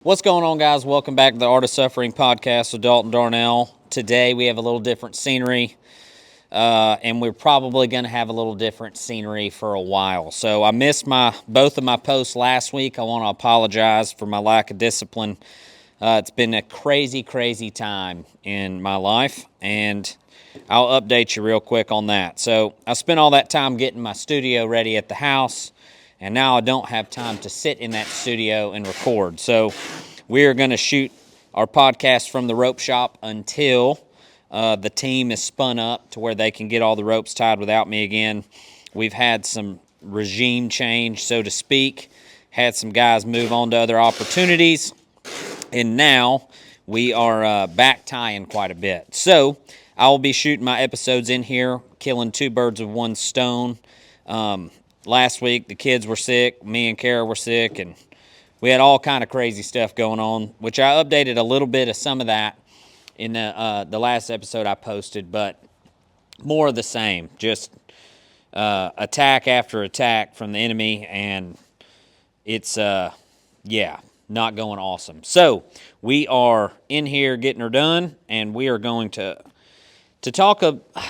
What's going on, guys? Welcome back to the Art of Suffering podcast with Dalton Darnell. Today we have a little different scenery, and we're probably going to have a little different scenery for a while. So I missed both of my posts last week. I want to apologize for my lack of discipline. It's been a crazy, crazy time in my life, and I'll update you real quick on that. So I spent all that time getting my studio ready at the house, and now I don't have time to sit in that studio and record. So we are going to shoot our podcast from the rope shop until the team is spun up to where they can get all the ropes tied without me again. We've had some regime change, so to speak, had some guys move on to other opportunities, and now we are back tying quite a bit. So I will be shooting my episodes in here, killing two birds with one stone. Last week, the kids were sick, me and Kara were sick, and we had all kind of crazy stuff going on, which I updated a little bit of some of that in the last episode I posted, but more of the same, just attack after attack from the enemy, and it's, not going awesome. So we are in here getting her done, and we are going to talk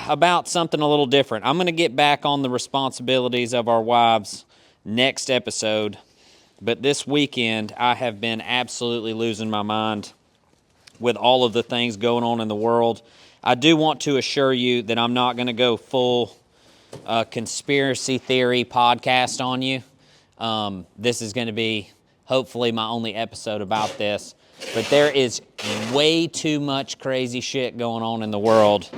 about something a little different. I'm going to get back on the responsibilities of our wives next episode, but this weekend I have been absolutely losing my mind with all of the things going on in the world. I do want to assure you that I'm not going to go full conspiracy theory podcast on you. This is going to be hopefully my only episode about this. But there is way too much crazy shit going on in the world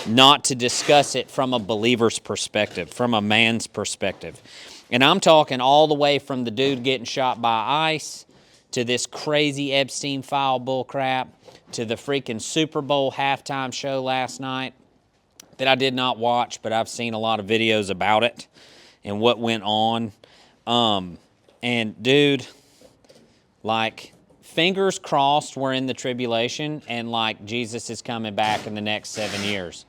not to discuss it from a believer's perspective, from a man's perspective. And I'm talking all the way from the dude getting shot by ICE to this crazy Epstein file bullcrap to the freaking Super Bowl halftime show last night that I did not watch, but I've seen a lot of videos about it and what went on. And dude, like, fingers crossed we're in the tribulation and like Jesus is coming back in the next 7 years.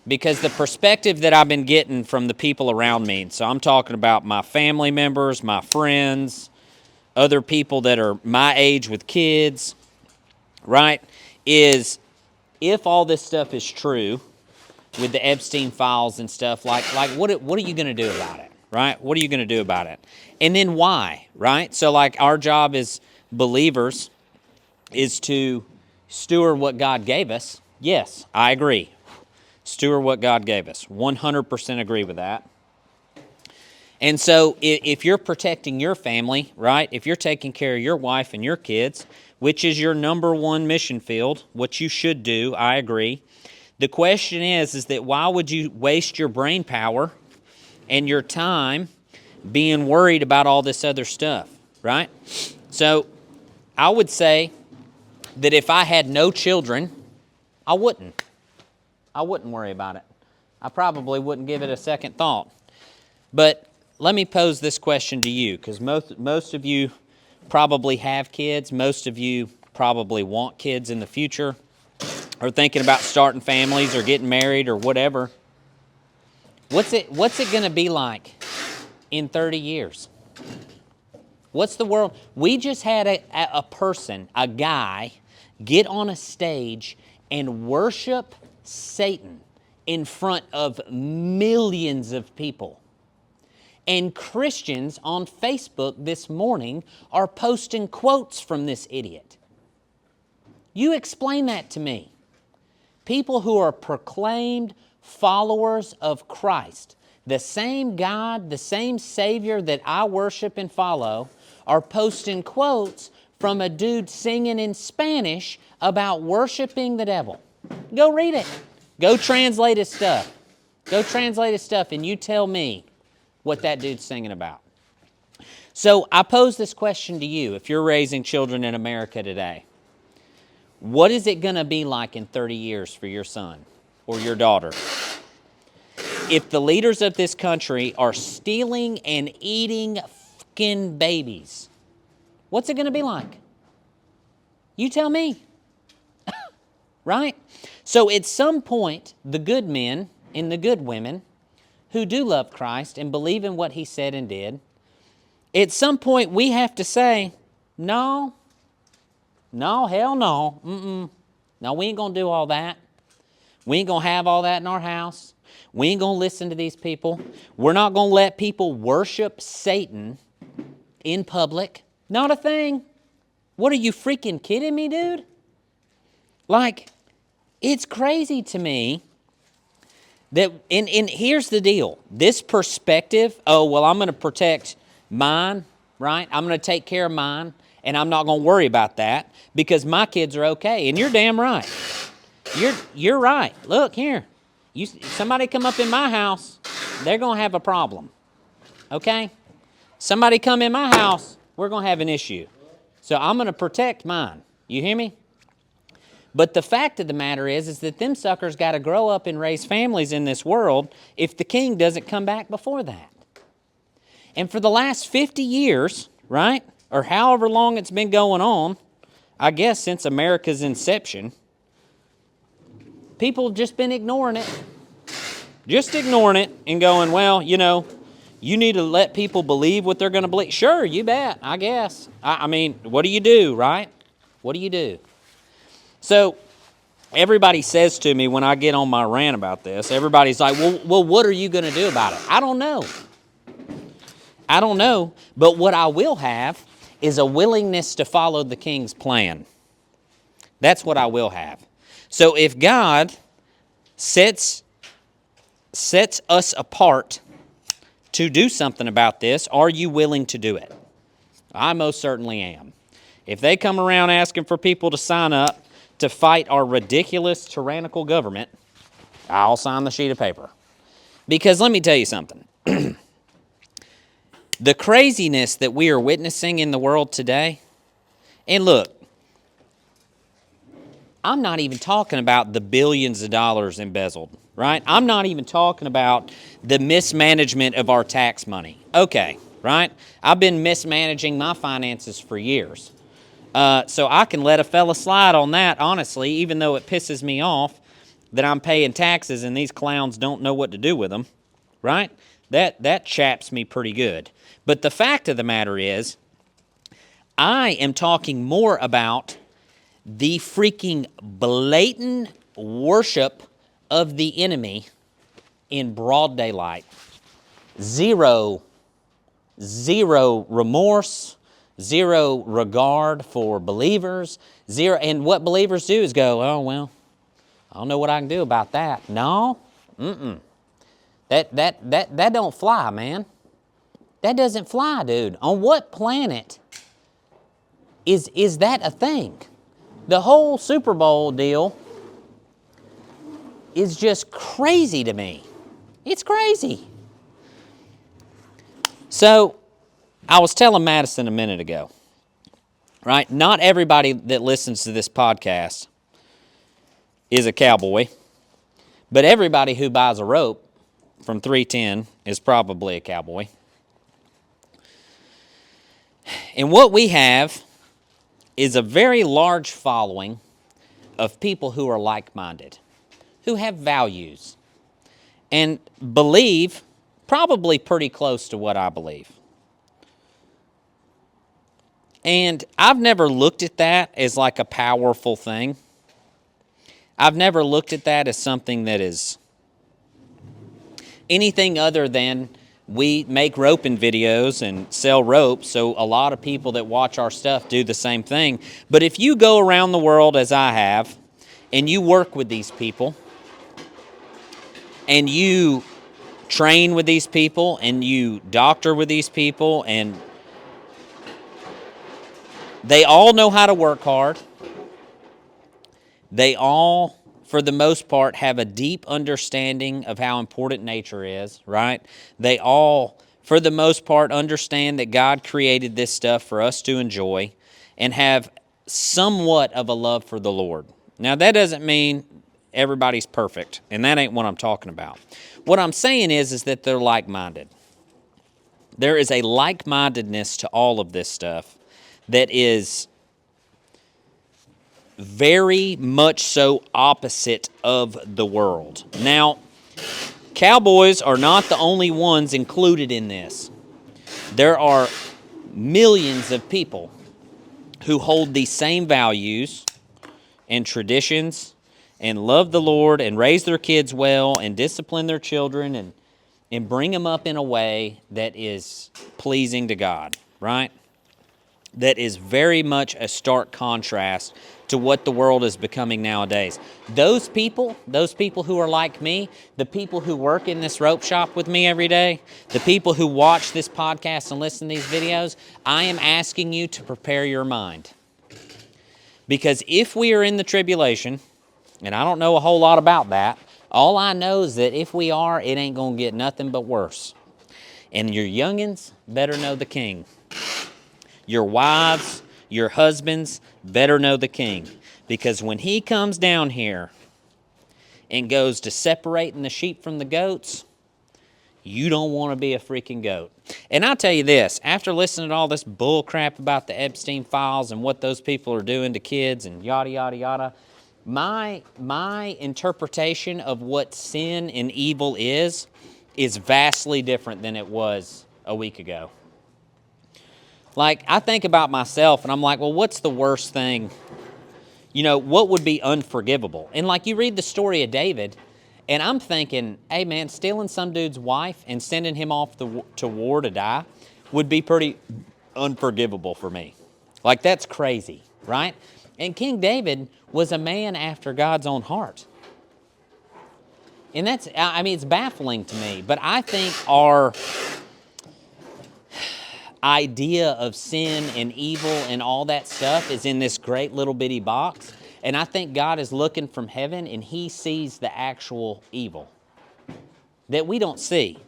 Because the perspective that I've been getting from the people around me, so I'm talking about my family members, my friends, other people that are my age with kids, right, is if all this stuff is true with the Epstein files and stuff, like what are you going to do about it, right? What are you going to do about it? And then why, right? So like our job as believers is to steward what God gave us. Yes, I agree. Steward what God gave us. 100% agree with that. And so if you're protecting your family, right, if you're taking care of your wife and your kids, which is your number one mission field, what you should do, I agree. The question is that why would you waste your brain power and your time being worried about all this other stuff, right? So I would say that if I had no children, I wouldn't worry about it. I probably wouldn't give it a second thought. But let me pose this question to you, because most of you probably have kids. Most of you probably want kids in the future, or thinking about starting families or getting married or whatever. What's it going to be like in 30 years? What's the world? We just had a person, a guy, get on a stage and worship Satan in front of millions of people. And Christians on Facebook this morning are posting quotes from this idiot. You explain that to me. People who are proclaimed followers of Christ, the same God, the same Savior that I worship and follow, are posting quotes from a dude singing in Spanish about worshiping the devil. Go read it. Go translate his stuff. Go translate his stuff and you tell me what that dude's singing about. So I pose this question to you. If you're raising children in America today, what is it going to be like in 30 years for your son or your daughter? If the leaders of this country are stealing and eating fucking babies, what's it going to be like? You tell me. Right? So at some point, the good men and the good women who do love Christ and believe in what he said and did, at some point we have to say, no, No, hell no. Mm-mm. No, we ain't going to do all that. We ain't going to have all that in our house. We ain't going to listen to these people. We're not going to let people worship Satan in public. Not a thing. What are you freaking kidding me, dude? Like, it's crazy to me that, and here's the deal. This perspective, oh, well, I'm going to protect mine, right? I'm going to take care of mine, and I'm not going to worry about that because my kids are okay. And you're damn right. You're right. Look here. Somebody come up in my house, they're going to have a problem, okay? Somebody come in my house, we're going to have an issue. So I'm going to protect mine. You hear me? But the fact of the matter is that them suckers got to grow up and raise families in this world if the king doesn't come back before that. And for the last 50 years, right, or however long it's been going on, I guess since America's inception, people have just been ignoring it. Just ignoring it and going, well, you know, you need to let people believe what they're going to believe. Sure, you bet, I guess. I mean, what do you do, right? What do you do? So everybody says to me when I get on my rant about this, everybody's like, well, what are you going to do about it? I don't know. I don't know. But what I will have is a willingness to follow the king's plan. That's what I will have. So if God sets us apart to do something about this, are you willing to do it? I most certainly am. If they come around asking for people to sign up to fight our ridiculous tyrannical government, I'll sign the sheet of paper. Because let me tell you something. The craziness that we are witnessing in the world today, and look, I'm not even talking about the billions of dollars embezzled, right? I'm not even talking about the mismanagement of our tax money. Okay, right? I've been mismanaging my finances for years. So I can let a fella slide on that, honestly, even though it pisses me off that I'm paying taxes and these clowns don't know what to do with them, right? That chaps me pretty good. But the fact of the matter is, I am talking more about the freaking blatant worship of the enemy in broad daylight. Zero remorse, zero regard for believers, zero. And what believers do is go, oh, well, I don't know what I can do about that. No, that don't fly, man. That doesn't fly, dude. On what planet is that a thing? The whole Super Bowl deal is just crazy to me. It's crazy. So, I was telling Madison a minute ago, right? Not everybody that listens to this podcast is a cowboy, but everybody who buys a rope from 310 is probably a cowboy. And what we have is a very large following of people who are like-minded, who have values, and believe probably pretty close to what I believe. And I've never looked at that as like a powerful thing. I've never looked at that as something that is anything other than we make roping videos and sell rope, so a lot of people that watch our stuff do the same thing. But if you go around the world as I have, and you work with these people, and you train with these people, and you doctor with these people, and they all know how to work hard. They all, for the most part, have a deep understanding of how important nature is, right? They all, for the most part, understand that God created this stuff for us to enjoy and have somewhat of a love for the Lord. Now, that doesn't mean everybody's perfect, and that ain't what I'm talking about. What I'm saying is that they're like-minded. There is a like-mindedness to all of this stuff that is very much so opposite of the world. Now, cowboys are not the only ones included in this. There are millions of people who hold these same values and traditions and love the Lord and raise their kids well and discipline their children and bring them up in a way that is pleasing to God, right? That is very much a stark contrast to what the world is becoming nowadays. Those people who are like me, the people who work in this rope shop with me every day, the people who watch this podcast and listen to these videos, I am asking you to prepare your mind. Because if we are in the tribulation, and I don't know a whole lot about that, all I know is that if we are, it ain't going to get nothing but worse. And your youngins better know the King. Your wives, your husbands better know the King. Because when he comes down here and goes to separating the sheep from the goats, you don't want to be a freaking goat. And I'll tell you this, after listening to all this bull crap about the Epstein files and what those people are doing to kids and yada, yada, yada, my interpretation of what sin and evil is vastly different than it was a week ago. Like, I think about myself, and I'm like, well, what's the worst thing? You know, what would be unforgivable? And, like, you read the story of David, and I'm thinking, hey, man, stealing some dude's wife and sending him off to war to die would be pretty unforgivable for me. Like, that's crazy, right? And King David was a man after God's own heart. And that's, I mean, it's baffling to me, but I think our idea of sin and evil and all that stuff is in this great little bitty box. And I think God is looking from heaven and he sees the actual evil that we don't see.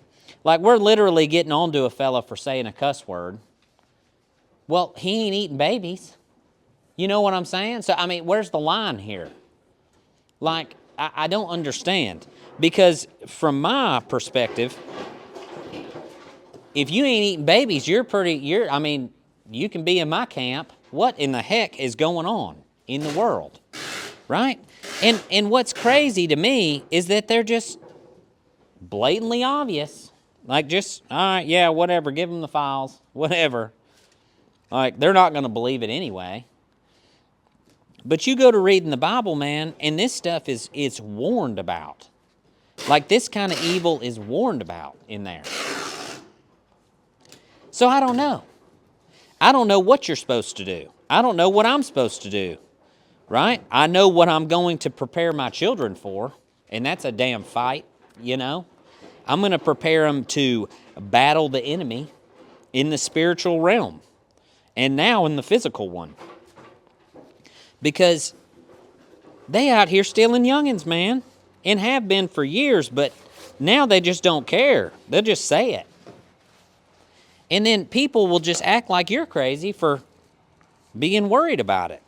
Like, we're literally getting on to a fella for saying a cuss word. Well, he ain't eating babies. You know what I'm saying? So, I mean, where's the line here? Like, I don't understand. Because from my perspective, if you ain't eating babies, I mean, you can be in my camp. What in the heck is going on in the world, right? And what's crazy to me is that they're just blatantly obvious. Like, just, all right, yeah, whatever, give them the files, whatever. Like, they're not going to believe it anyway. But you go to reading the Bible, man, and this stuff is warned about. Like, this kind of evil is warned about in there. So I don't know. I don't know what you're supposed to do. I don't know what I'm supposed to do, right? I know what I'm going to prepare my children for, and that's a damn fight, you know. I'm going to prepare them to battle the enemy in the spiritual realm and now in the physical one. Because they out here stealing youngins, man, and have been for years, but now they just don't care. They'll just say it. And then people will just act like you're crazy for being worried about it.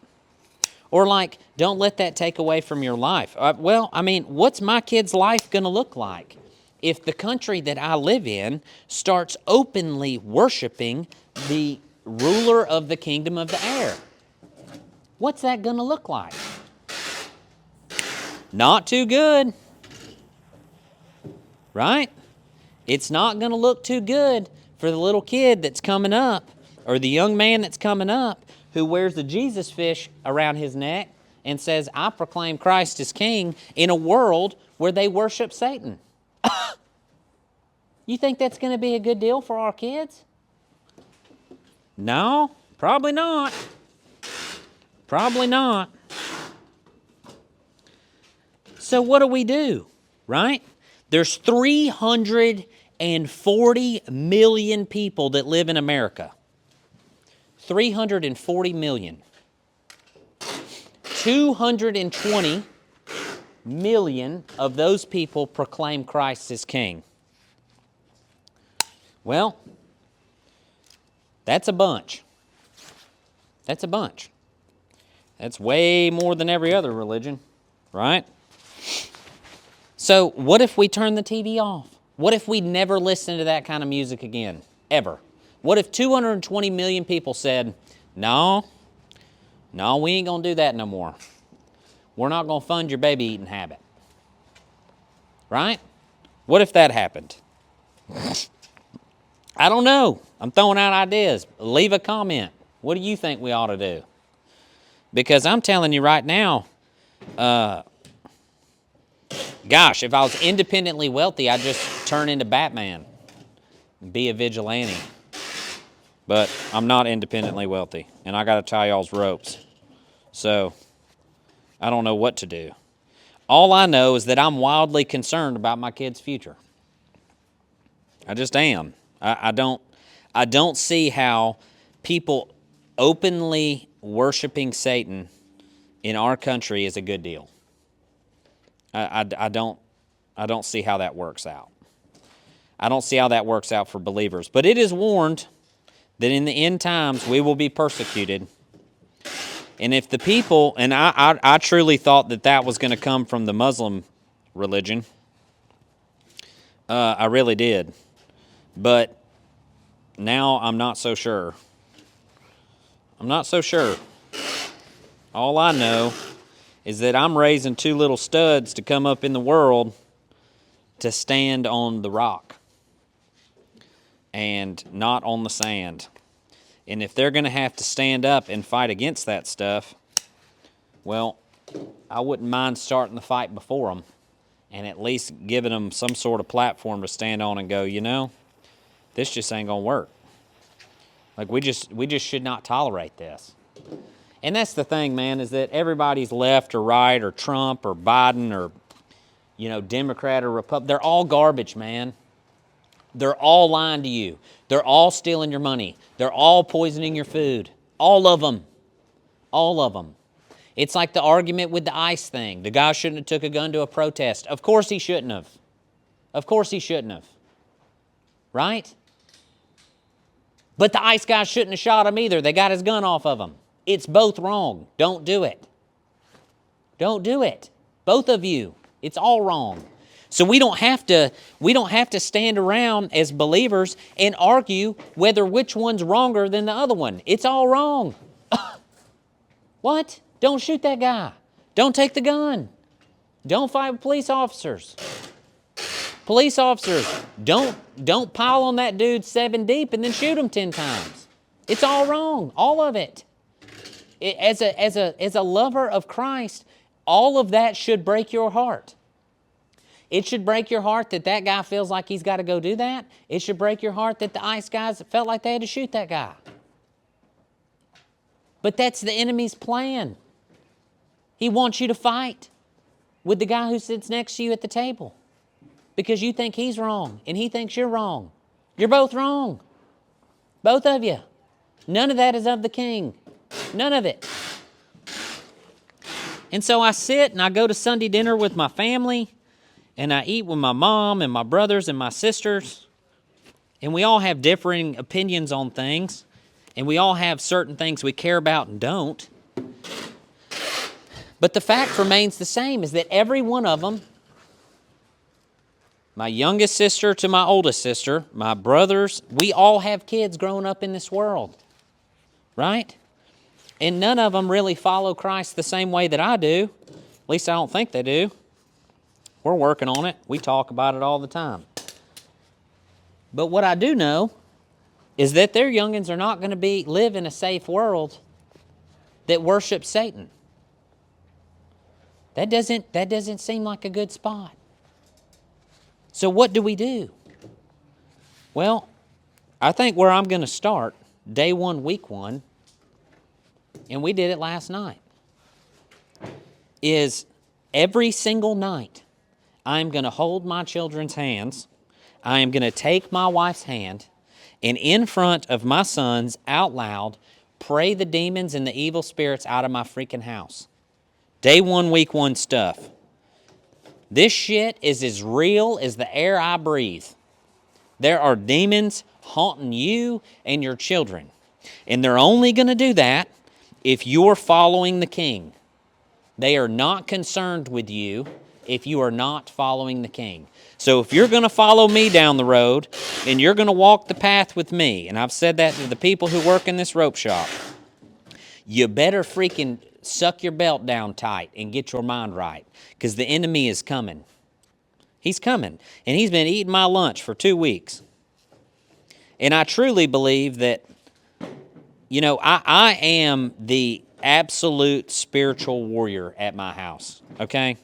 Or like, don't let that take away from your life. Well, I mean, what's my kid's life going to look like if the country that I live in starts openly worshiping the ruler of the kingdom of the air? What's that going to look like? Not too good. Right? It's not going to look too good for the little kid that's coming up, or the young man that's coming up, who wears the Jesus fish around his neck and says, I proclaim Christ as King, in a world where they worship Satan. You think that's going to be a good deal for our kids? No, probably not. Probably not. So what do we do, right? There's 340 million people that live in America. 340 million. 220 million of those people proclaim Christ as King. Well, that's a bunch. That's a bunch. That's way more than every other religion, right? So what if we turn the TV off? What if we never listen to that kind of music again, ever? What if 220 million people said, no, we ain't going to do that no more. We're not going to fund your baby eating habit. Right? What if that happened? I don't know. I'm throwing out ideas. Leave a comment. What do you think we ought to do? Because I'm telling you right now, gosh, if I was independently wealthy, I'd just turn into Batman and be a vigilante. But I'm not independently wealthy, and I got to tie y'all's ropes. So I don't know what to do. All I know is that I'm wildly concerned about my kids' future. I just am. I don't see how people openly worshiping Satan in our country is a good deal. I don't see how that works out. I don't see how that works out for believers. But it is warned that in the end times we will be persecuted. And if the people, and I truly thought that was going to come from the Muslim religion. I really did. But now I'm not so sure. I'm not so sure. All I know is that I'm raising two little studs to come up in the world to stand on the rock and not on the sand. And if they're going to have to stand up and fight against that stuff, well, I wouldn't mind starting the fight before them and at least giving them some sort of platform to stand on and go, you know, this just ain't going to work. Like, we just should not tolerate this. And that's the thing, man, is that everybody's left or right or Trump or Biden or, you know, Democrat or Republican. They're all garbage, man. They're all lying to you. They're all stealing your money. They're all poisoning your food. All of them. All of them. It's like the argument with the ICE thing. The guy shouldn't have took a gun to a protest. Of course he shouldn't have. Of course he shouldn't have. Right? But the ICE guy shouldn't have shot him either. They got his gun off of him. It's both wrong. Don't do it. Don't do it. Both of you. It's all wrong. So we don't have to stand around as believers and argue whether which one's wronger than the other one. It's all wrong. What? Don't shoot that guy. Don't take the gun. Don't fight with police officers. Police officers, don't pile on that dude 7 deep and then shoot him 10 times. It's all wrong, all of it. As a lover of Christ, all of that should break your heart. It should break your heart that guy feels like he's got to go do that. It should break your heart that the ICE guys felt like they had to shoot that guy. But that's the enemy's plan. He wants you to fight with the guy who sits next to you at the table because you think he's wrong and he thinks you're wrong. You're both wrong. Both of you. None of that is of the king. None of it. And so I sit and I go to Sunday dinner with my family and I eat with my mom and my brothers and my sisters. And we all have differing opinions on things. And we all have certain things we care about and don't. But the fact remains the same, is that every one of them, my youngest sister to my oldest sister, my brothers, we all have kids growing up in this world. Right? And none of them really follow Christ the same way that I do. At least I don't think they do. We're working on it. We talk about it all the time. But what I do know is that their youngins are not going to live in a safe world that worships Satan. That doesn't seem like a good spot. So what do we do? Well, I think where I'm going to start, day 1, week 1, and we did it last night, is every single night I'm going to hold my children's hands. I am going to take my wife's hand and in front of my sons out loud pray the demons and the evil spirits out of my freaking house. Day 1, week 1 stuff. This shit is as real as the air I breathe. There are demons haunting you and your children. And they're only going to do that if you're following the king. They are not concerned with you if you are not following the king. So if you're going to follow me down the road and you're going to walk the path with me, and I've said that to the people who work in this rope shop, you better freaking suck your belt down tight and get your mind right, because the enemy is coming. He's coming, and he's been eating my lunch for 2 weeks. And I truly believe that, you know, I am the absolute spiritual warrior at my house, okay?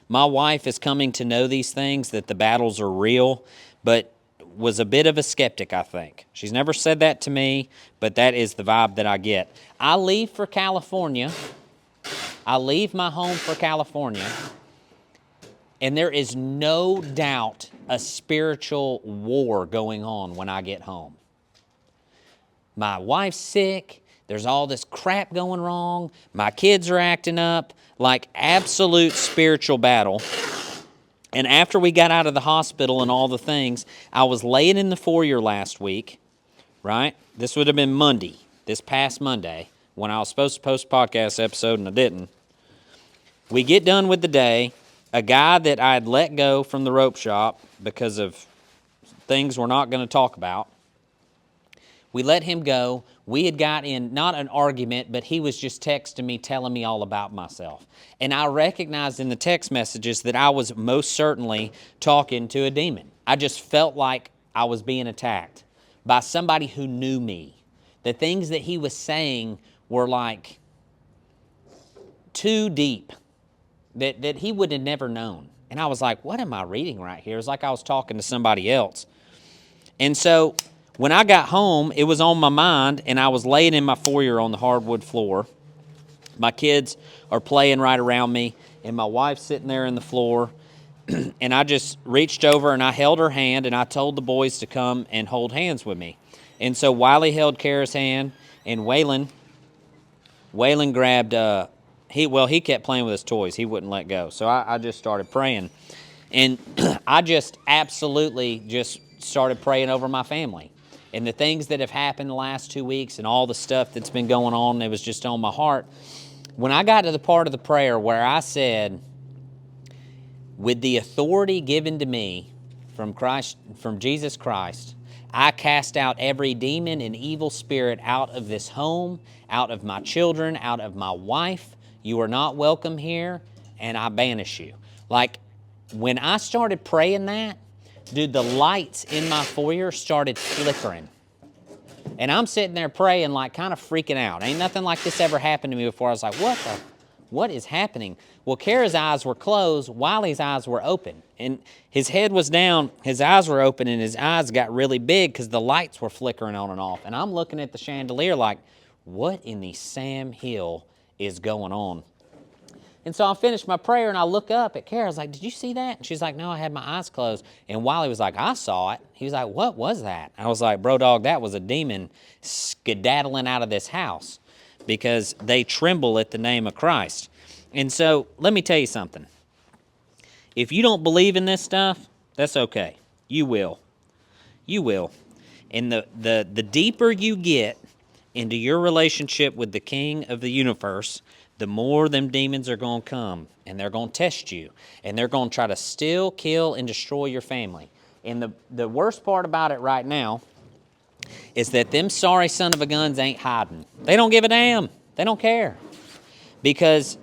My wife is coming to know these things, that the battles are real, but was a bit of a skeptic, I think. She's never said that to me, but that is the vibe that I get. I leave for California. I leave my home for California, and there is no doubt a spiritual war going on when I get home. My wife's sick. There's all this crap going wrong. My kids are acting up. Like absolute spiritual battle. And after we got out of the hospital and all the things, I was laying in the foyer last week, right? This would have been Monday, this past Monday, when I was supposed to post a podcast episode and I didn't. We get done with the day. A guy that I had let go from the rope shop because of things we're not going to talk about, we let him go. We had got in, not an argument, but he was just texting me, telling me all about myself. And I recognized in the text messages that I was most certainly talking to a demon. I just felt like I was being attacked by somebody who knew me. The things that he was saying were like too deep, that he would have never known. And I was like, what am I reading right here? It was like I was talking to somebody else. And so when I got home, it was on my mind, and I was laying in my foyer on the hardwood floor. My kids are playing right around me, and my wife's sitting there in the floor. And I just reached over, and I held her hand, and I told the boys to come and hold hands with me. And so Wiley held Kara's hand, and Waylon grabbed, he kept playing with his toys. He wouldn't let go. So I just started praying. And I just absolutely just started praying over my family. And the things that have happened the last 2 weeks and all the stuff that's been going on, it was just on my heart. When I got to the part of the prayer where I said, with the authority given to me from Jesus Christ, I cast out every demon and evil spirit out of this home, out of my children, out of my wife. You are not welcome here, and I banish you. Like, when I started praying that, dude, the lights in my foyer started flickering. And I'm sitting there praying, like, kind of freaking out. Ain't nothing like this ever happened to me before. I was like, what is happening? Well, Kara's eyes were closed, Wiley's eyes were open. And his head was down, his eyes were open, and his eyes got really big because the lights were flickering on and off. And I'm looking at the chandelier like, what in the Sam Hill is going on? And so I finished my prayer, and I look up at Kara. I was like, did you see that? And she's like, no, I had my eyes closed. And Wiley was like, I saw it. He was like, what was that? I was like, bro, dog, that was a demon skedaddling out of this house because they tremble at the name of Christ. And so let me tell you something. If you don't believe in this stuff, that's okay. You will. You will. And the deeper you get into your relationship with the King of the universe, the more them demons are going to come, and they're going to test you, and they're going to try to steal, kill, and destroy your family. And the worst part about it right now is that them sorry son of a guns ain't hiding. They don't give a damn. They don't care. Because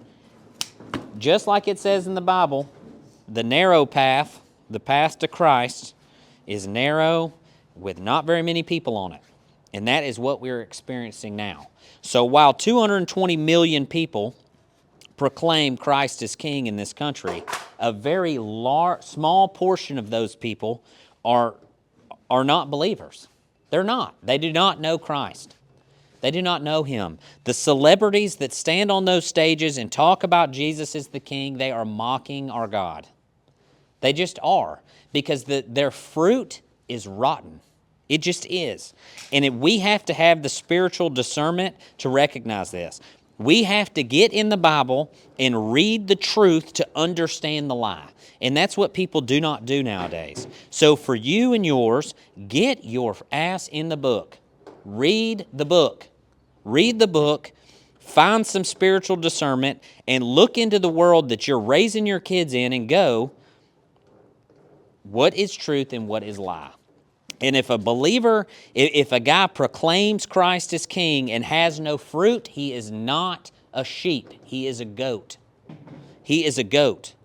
just like it says in the Bible, the narrow path, the path to Christ, is narrow with not very many people on it. And that is what we're experiencing now. So while 220 million people proclaim Christ as King in this country, a very small portion of those people are not believers. They're not. They do not know Christ. They do not know Him. The celebrities that stand on those stages and talk about Jesus as the King, they are mocking our God. They just are, because their fruit is rotten. It just is. And we have to have the spiritual discernment to recognize this. We have to get in the Bible and read the truth to understand the lie. And that's what people do not do nowadays. So for you and yours, get your ass in the book. Read the book. Read the book. Find some spiritual discernment and look into the world that you're raising your kids in and go, what is truth and what is lie? And if a believer, if a guy proclaims Christ as King and has no fruit, he is not a sheep. He is a goat. He is a goat.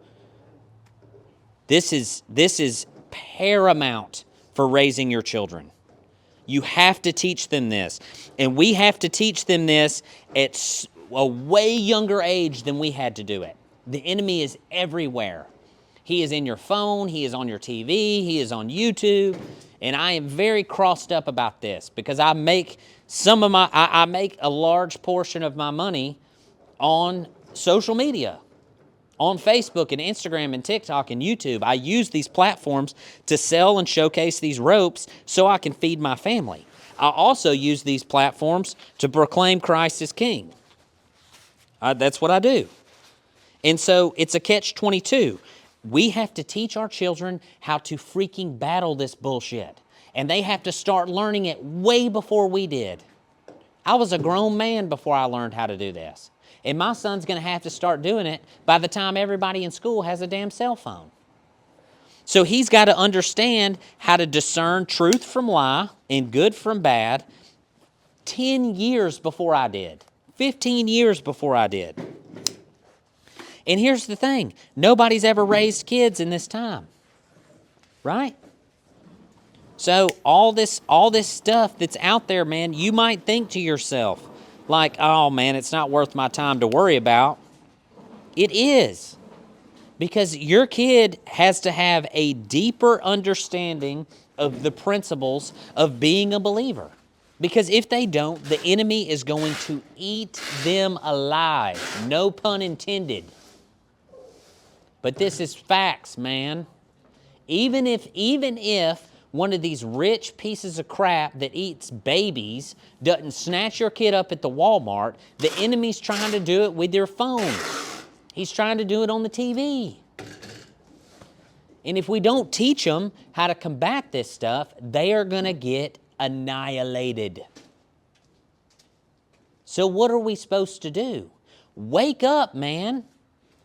This is paramount for raising your children. You have to teach them this. And we have to teach them this at a way younger age than we had to do it. The enemy is everywhere. He is in your phone. He is on your TV. He is on YouTube. And I am very crossed up about this because I make I make a large portion of my money on social media, on Facebook and Instagram and TikTok and YouTube. I use these platforms to sell and showcase these ropes so I can feed my family. I also use these platforms to proclaim Christ as King. That's what I do. And so it's a catch-22. We have to teach our children how to freaking battle this bullshit. And they have to start learning it way before we did. I was a grown man before I learned how to do this. And my son's going to have to start doing it by the time everybody in school has a damn cell phone. So he's got to understand how to discern truth from lie and good from bad 10 years before I did. 15 years before I did. And here's the thing. Nobody's ever raised kids in this time. Right? So all this stuff that's out there, man, you might think to yourself, like, oh, man, it's not worth my time to worry about. It is. Because your kid has to have a deeper understanding of the principles of being a believer. Because if they don't, the enemy is going to eat them alive. No pun intended. But this is facts, man. Even if one of these rich pieces of crap that eats babies doesn't snatch your kid up at the Walmart, the enemy's trying to do it with your phone. He's trying to do it on the TV. And if we don't teach them how to combat this stuff, they are going to get annihilated. So what are we supposed to do? Wake up, man.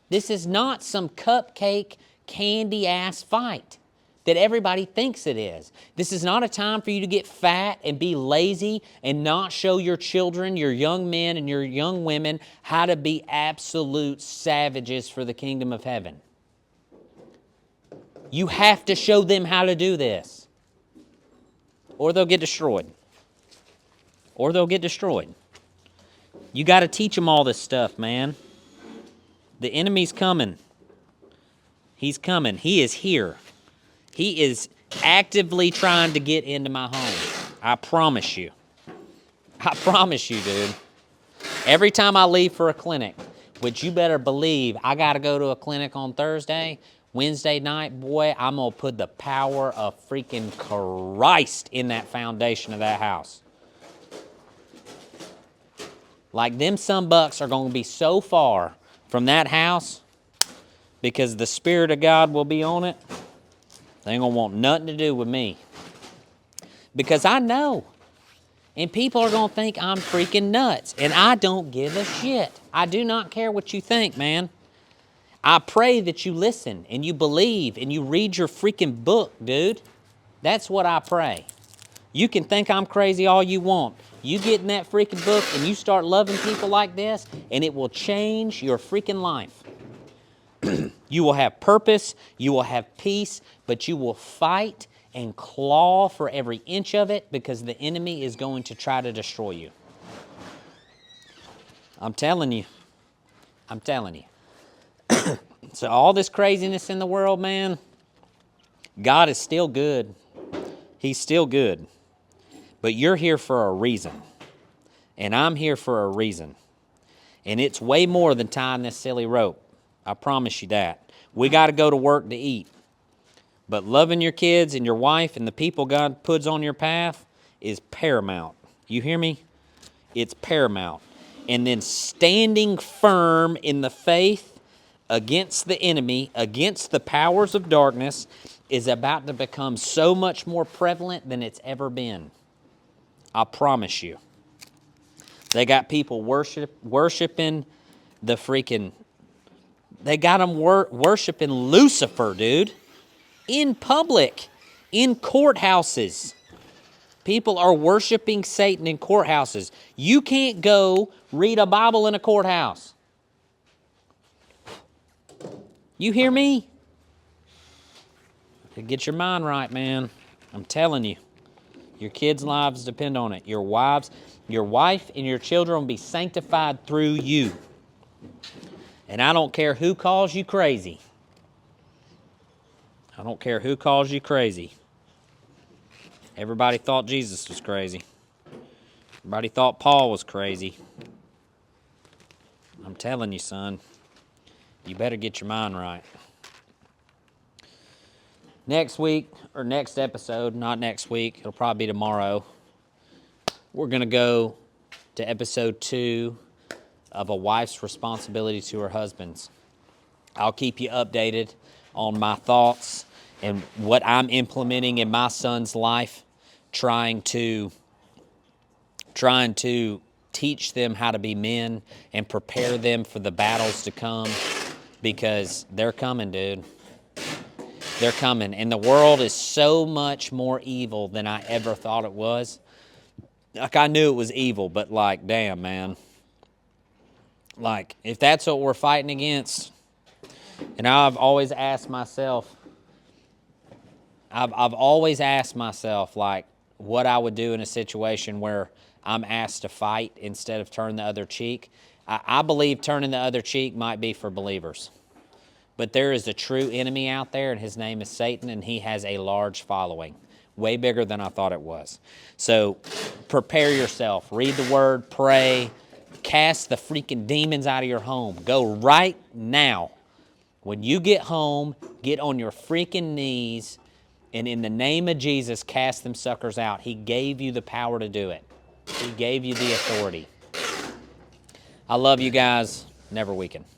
This is not some cupcake, candy-ass fight that everybody thinks it is. This is not a time for you to get fat and be lazy and not show your children, your young men and your young women how to be absolute savages for the kingdom of heaven. You have to show them how to do this, or they'll get destroyed. Or they'll get destroyed. You got to teach them all this stuff, man. The enemy's coming. He's coming. He is here. He is actively trying to get into my home. I promise you. I promise you, dude. Every time I leave for a clinic, which you better believe I got to go to a clinic on Thursday, Wednesday night, boy, I'm going to put the power of freaking Christ in that foundation of that house. Like them bucks are going to be so far from that house because the Spirit of God will be on it. They ain't going to want nothing to do with me. Because I know. And people are going to think I'm freaking nuts. And I don't give a shit. I do not care what you think, man. I pray that you listen and you believe and you read your freaking book, dude. That's what I pray. You can think I'm crazy all you want. You get in that freaking book and you start loving people like this, and it will change your freaking life. You will have purpose, you will have peace, but you will fight and claw for every inch of it because the enemy is going to try to destroy you. I'm telling you. I'm telling you. So all this craziness in the world, man, God is still good. He's still good. But you're here for a reason. And I'm here for a reason. And it's way more than tying this silly rope. I promise you that. We got to go to work to eat. But loving your kids and your wife and the people God puts on your path is paramount. You hear me? It's paramount. And then standing firm in the faith against the enemy, against the powers of darkness, is about to become so much more prevalent than it's ever been. I promise you. They got people worshiping the freaking... They got them worshiping Lucifer, dude. In public. In courthouses. People are worshiping Satan in courthouses. You can't go read a Bible in a courthouse. You hear me? Get your mind right, man. I'm telling you. Your kids' lives depend on it. Your wife and your children will be sanctified through you. And I don't care who calls you crazy. I don't care who calls you crazy. Everybody thought Jesus was crazy. Everybody thought Paul was crazy. I'm telling you, son, you better get your mind right. Next week, or next episode, not next week, it'll probably be tomorrow, we're going to go to episode 2 of a wife's responsibility to her husbands. I'll keep you updated on my thoughts and what I'm implementing in my son's life, trying to teach them how to be men and prepare them for the battles to come, because they're coming, dude. They're coming. And the world is so much more evil than I ever thought it was. Like, I knew it was evil, but like, damn, man. Like, if that's what we're fighting against, and I've always asked myself, like, what I would do in a situation where I'm asked to fight instead of turn the other cheek. I believe turning the other cheek might be for believers. But there is a true enemy out there, and his name is Satan, and he has a large following, way bigger than I thought it was. So prepare yourself. Read the word, pray, cast the freaking demons out of your home. Go right now. When you get home, get on your freaking knees, and in the name of Jesus, cast them suckers out. He gave you the power to do it. He gave you the authority. I love you guys. Never weaken.